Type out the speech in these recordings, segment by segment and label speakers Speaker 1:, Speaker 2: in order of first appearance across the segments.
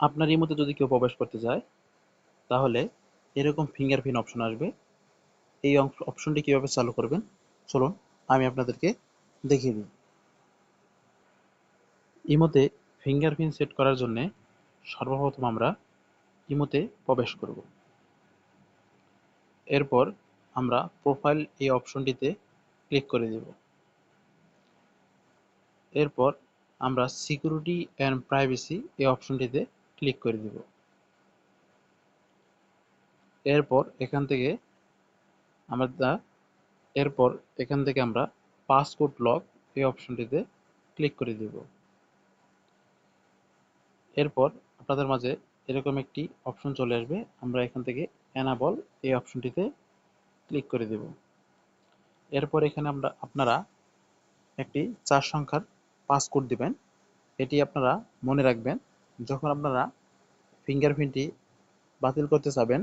Speaker 1: আপনার ইমোতে যদি কেউ প্রবেশ করতে চায় তাহলে এরকম ফিঙ্গারপ্রিন্ট অপশন আসবে। এই অপশনটি কিভাবে চালু করবেন চলুন আমি আপনাদেরকে দেখিয়ে দিই। ইমোতে ফিঙ্গারপ্রিন্ট সেট করার জন্য সর্বপ্রথম আমরা ইমোতে প্রবেশ করব। এরপর আমরা প্রোফাইল এই অপশনটিতে ক্লিক করে দেব। এরপর আমরা সিকিউরিটি অ্যান্ড প্রাইভেসি এই অপশনটিতে ক্লিক করে দেব। এরপর এখান থেকে আমরা পাসওয়ার্ড লক এই অপশনটিতে ক্লিক করে দেব। এরপর আপনাদের মাঝে এরকম একটি অপশন চলে আসবে, আমরা এখান থেকে এনাবল এই অপশনটিতে ক্লিক করে দেব। এরপর এখানে আপনারা একটি 4 সংখ্যার পাসওয়ার্ড দিবেন। এটি আপনারা মনে রাখবেন, যখন আপনারা ফিঙ্গারপ্রিন্টটি বাতিল করতে চাবেন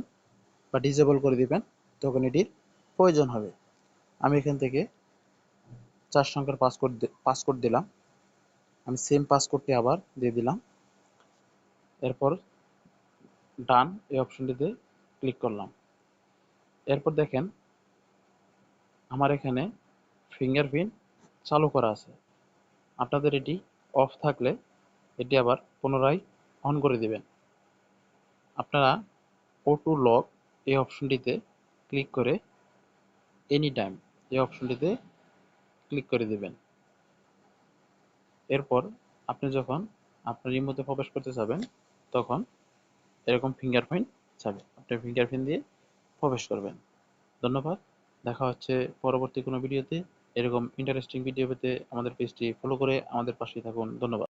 Speaker 1: বা ডিসেবল করে দিবেন তখন এটির প্রয়োজন হবে। আমি এখান থেকে 4 সংখ্যার পাসওয়ার্ড দিলাম। আমি সেম পাসওয়ার্ডটি আবার দিয়ে দিলাম। এরপর ডান এই অপশনটিতে ক্লিক করলাম। এরপর দেখেন আমার এখানে ফিঙ্গারপ্রিন্ট চালু করা আছে। আপনাদের এটি অফ থাকলে এটি আবার পুনরায় অন করে দিবেন। আপনারা অটো লক এই অপশনটিতে ক্লিক করে এনি টাইম এই অপশনটিতে ক্লিক করে দিবেন। এরপর আপনি যখন আপনার ইমোতে প্রবেশ করতে যাবেন তখন এরকম ফিঙ্গারপ্রিন্ট যাবে, আপনি ফিঙ্গারপ্রিন্ট দিয়ে প্রবেশ করবেন। ধন্যবাদ। দেখা হচ্ছে পরবর্তী কোনো ভিডিওতে। এরকম ইন্টারেস্টিং ভিডিও পেতে আমাদের পেজটি ফলো করে আমাদের পাশেই থাকুন। ধন্যবাদ।